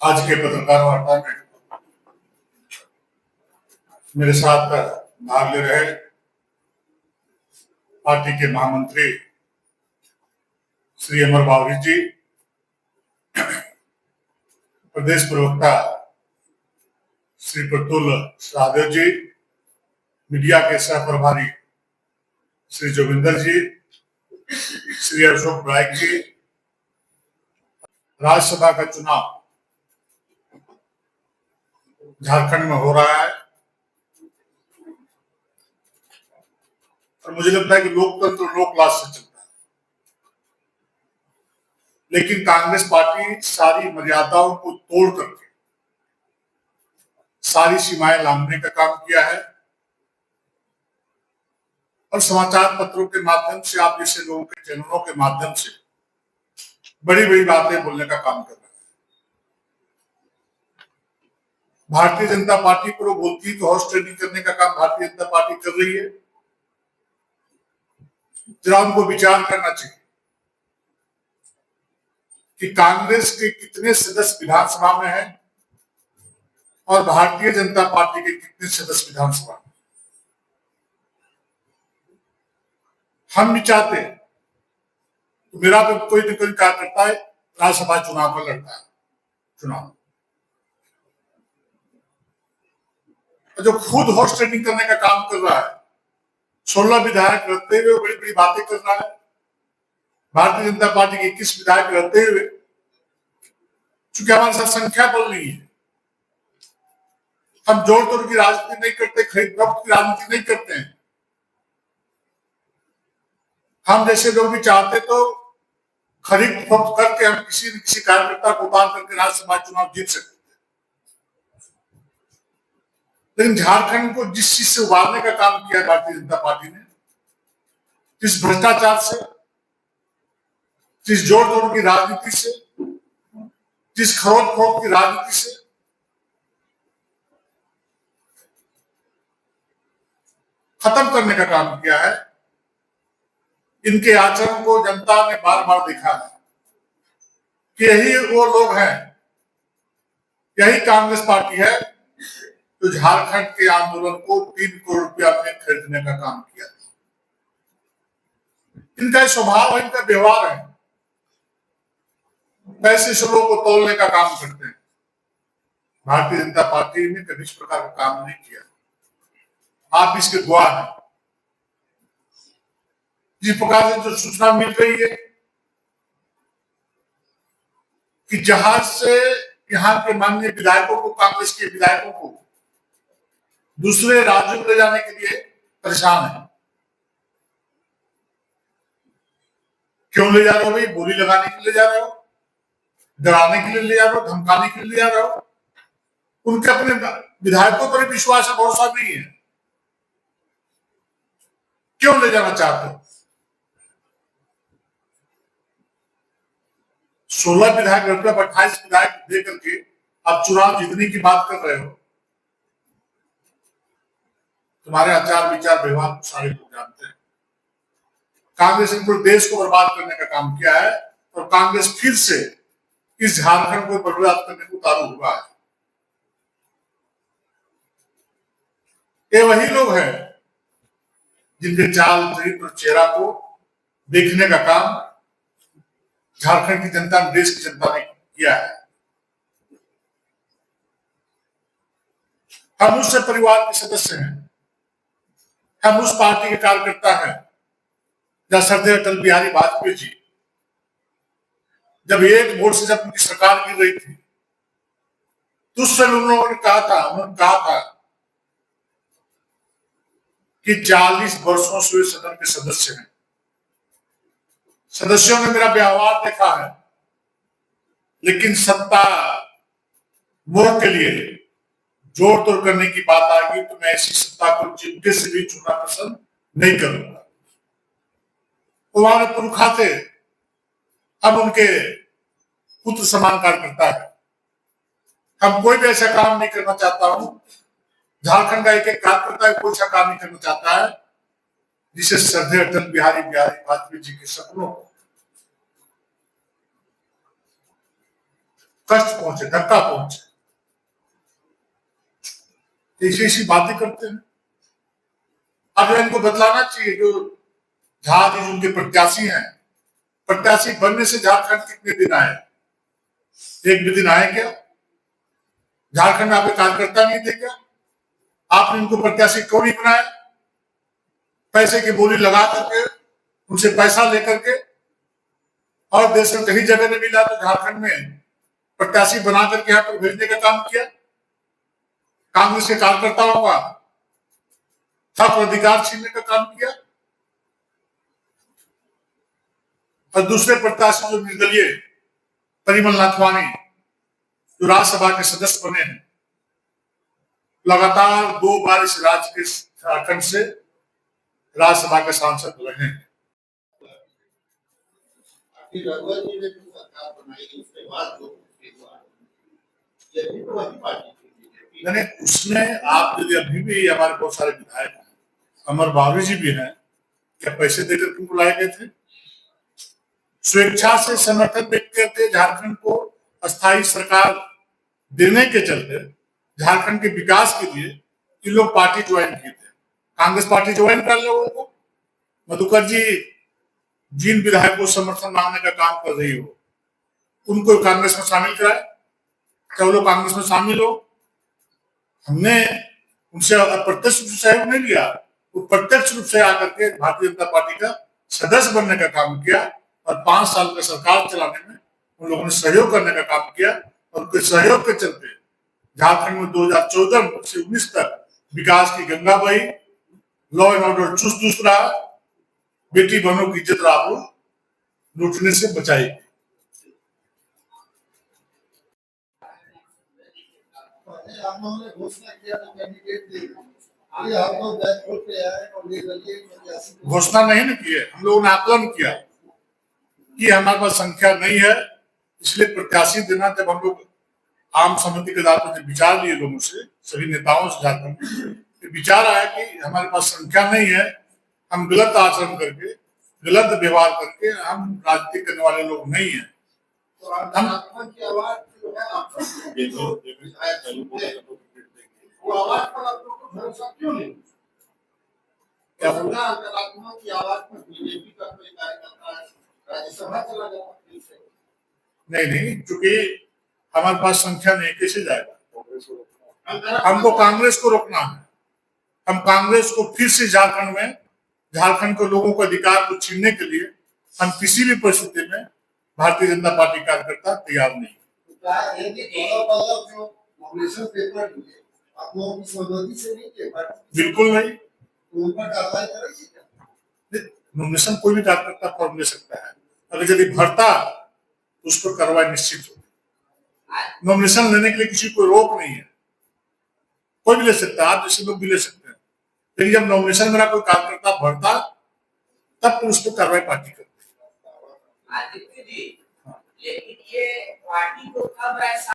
आज के पत्रकार वार्ता में मेरे साथ भाग ले रहे पार्टी के महामंत्री श्री अमर बावरी जी, प्रदेश प्रवक्ता श्री प्रतुल सहदेव जी, मीडिया के सह प्रभारी श्री जोगिंदर जी, श्री अशोक नायक जी। राज्यसभा का चुनाव झारखंड में हो रहा है और मुझे लगता है कि लोकतंत्र लोकलाज से चलता है, लेकिन कांग्रेस पार्टी सारी मर्यादाओं को तोड़ करके सारी सीमाएं लांघने का काम किया है और समाचार पत्रों के माध्यम से, आप जैसे लोगों के चैनलों के माध्यम से बड़ी बड़ी बातें बोलने का काम कर रहा है। भारतीय जनता पार्टी पर वो बोलती है तो हॉर्स ट्रेडिंग करने का काम भारतीय जनता पार्टी कर रही है। जरा उनको विचार करना चाहिए कि कांग्रेस के कितने सदस्य विधानसभा में हैं और भारतीय जनता पार्टी के कितने सदस्य विधानसभा में। हम भी चाहते हैं तो मेरा तो कोई न कोई क्या करता है, राज्यसभा चुनाव में लड़ता है चुनाव, जो खुद हॉर्स ट्रेडिंग करने का काम कर रहा है, 16 विधायक रहते हुए बड़ी बड़ी बातें कर रहा है। भारतीय जनता पार्टी के 21 विधायक रहते हुए, चूंकि हमारे साथ संख्या बल नहीं है, हम जोड़ तोड़ की राजनीति नहीं करते, खरीद फरोख्त की राजनीति नहीं करते हैं। हम जैसे लोग भी चाहते तो खरीद फरोख्त करके हम किसी न किसी कार्यकर्ता को उतार करके राज्यसभा चुनाव जीत सकते, लेकिन झारखंड को जिस चीज से उबारने का काम किया भारतीय जनता पार्टी ने, जिस भ्रष्टाचार से, जिस जोड़ तोड़ की राजनीति से, जिस खरोच फरोख्त की राजनीति से, खत्म करने का काम किया है। इनके आचरण को जनता ने बार बार देखा है कि यही वो लोग हैं, यही कांग्रेस पार्टी है जो झारखंड के आंदोलन को 3 करोड़ रुपया में खरीदने का काम किया। इनका स्वभाव है, इनका व्यवहार है, पैसे से लोगों को तोलने का काम करते हैं। भारतीय जनता पार्टी ने कभी इस प्रकार का काम नहीं किया, आप इसके गवाह हैं। जिस प्रकार से जो सूचना मिल रही है कि जहाज से यहाँ के माननीय विधायकों को, कांग्रेस के विधायकों को दूसरे राज्यों में ले जाने के लिए परेशान है। क्यों ले जा रहे हो भाई? बोली लगाने के लिए ले जा रहे हो, डराने के लिए ले जा रहे हो, धमकाने के लिए ले जा रहे हो? उनके अपने विधायकों पर विश्वास है, भरोसा नहीं है, क्यों ले जाना चाहते हो? 16 विधायक रहते, 28 विधायक दे करके आप चुनाव जीतने की बात कर रहे हो। तुम्हारे आचार विचार व्यवहार सारे लोग जानते हैं। कांग्रेस ने पूरे देश को बर्बाद करने का काम किया है और कांग्रेस फिर से इस झारखंड को बर्बाद करने को उतारू हुआ है। ये वही लोग हैं जिनके चाल चरित्र और चेहरा को देखने का काम झारखंड की जनता ने, देश की जनता ने किया है। हम उस परिवार के सदस्य हैं, हम उस पार्टी के कार्यकर्ता हैं जहां श्रद्धेय अटल बिहारी वाजपेयी जी जब एक वोट से जब उनकी सरकार गिर रही थी तो उस समय उन्होंने कहा था कि 40 वर्षों से वे सदन के सदस्य हैं, सदस्यों ने मेरा व्यवहार देखा है, लेकिन सत्ता मोह के लिए जोड़ तोड़ करने की बात आ गई तो मैं ऐसी सत्ता को चिमटे से भी छूना पसंद नहीं करूंगा। वो हमारे पुरखा थे, हम उनके पुत्र समान कार्यकर्ता है। हम कोई भी ऐसा काम नहीं करना चाहता हूं, झारखंड का एक एक कार्यकर्ता कोई ऐसा काम नहीं करना चाहता है जिसे श्रद्धेय अटल बिहारी वाजपेयी जी के सपनों को कष्ट पहुंचे, धक्का पहुंचे, ऐसी बातें करते हैं। अब इनको बतलाना चाहिए जो जहां जी उनके प्रत्याशी हैं, प्रत्याशी बनने से झारखंड कितने दिन आए? एक भी दिन आए क्या? झारखंड में आपके कार्यकर्ता नहीं थे क्या? आपने इनको प्रत्याशी क्यों नहीं बनाया? पैसे की बोली लगा करके, उनसे पैसा लेकर के, और देश में कहीं जगह नहीं मिला तो झारखंड में प्रत्याशी बना करके यहाँ पर भेजने का काम किया। कांग्रेस के कार्यकर्ताओं का हक और अधिकार छीनने का काम किया। और दूसरे प्रत्याशी जो निर्दलीय परिमल नाथवानी जो राज्यसभा के सदस्य बने हैं, लगातार 2 बार इस राज्य के झारखंड से राज्यसभा के सांसद रहे हैं। मैंने उसमें आप यदि अभी भी हमारे बहुत सारे विधायक हैं, अमर बावरी जी भी हैं, क्या पैसे देकर क्यों बुलाए गए थे? स्वेच्छा से समर्थन व्यक्त करते झारखंड को अस्थायी सरकार देने के चलते झारखंड के विकास के लिए ये लोग पार्टी ज्वाइन किए थे। कांग्रेस पार्टी ज्वाइन कर लोगों को, मधुकर जी जिन विधायकों को समर्थन मांगने का काम कर रही हो उनको कांग्रेस में शामिल कराए, क्या वो लोग कांग्रेस में शामिल हो? हमने उनसे अप्रत्यक्ष रूप से सहयोग नहीं लिया, वो प्रत्यक्ष रूप से आकर के भारतीय जनता पार्टी का सदस्य बनने का काम किया और 5 साल का सरकार चलाने में उन लोगों ने सहयोग करने का काम किया। और उनके सहयोग के चलते झारखंड में 2014 से 19 तक विकास की गंगा बही, लॉ एंड ऑर्डर चुस्त दुरुस्त रहा, बेटी बहनों की इज्जत आपको लूटने से बचाई। घोषणा नहीं न की है, हम लोगों ने आकलन किया कि हमारे पास संख्या नहीं है, इसलिए प्रत्याशी देना। जब हम लोग आम सहमति के आधार पर विचार लिए लोगों से, सभी नेताओं से झारखंड विचार आया कि हमारे पास संख्या नहीं है, हम गलत आचरण करके, गलत व्यवहार करके हम राजनीति करने वाले लोग नहीं है। नहीं, क्योंकि हमारे पास संख्या नहीं, कैसे जाएगा? हमको कांग्रेस को रोकना है। हम कांग्रेस को फिर से झारखंड में, झारखंड के लोगों के अधिकार को छीनने के लिए हम किसी भी परिस्थिति में भारतीय जनता पार्टी कार्यकर्ता तैयार नहीं। बिल्कुल नहीं। नॉमिनेशन कोई भी कार्यकर्ता फॉर्म ले सकता है, अगर यदि भरता तो उस पर कार्रवाई निश्चित होगी। नॉमिनेशन लेने के लिए किसी को रोक नहीं है, कोई भी ले सकता है, आप जैसे लोग भी ले सकते हैं। लेकिन जब नॉमिनेशन मेरा कोई कार्यकर्ता भरता तब तो उस पर कार्रवाई पार्टी करती है। आदित्य जी, लेकिन ये पार्टी को कब ऐसा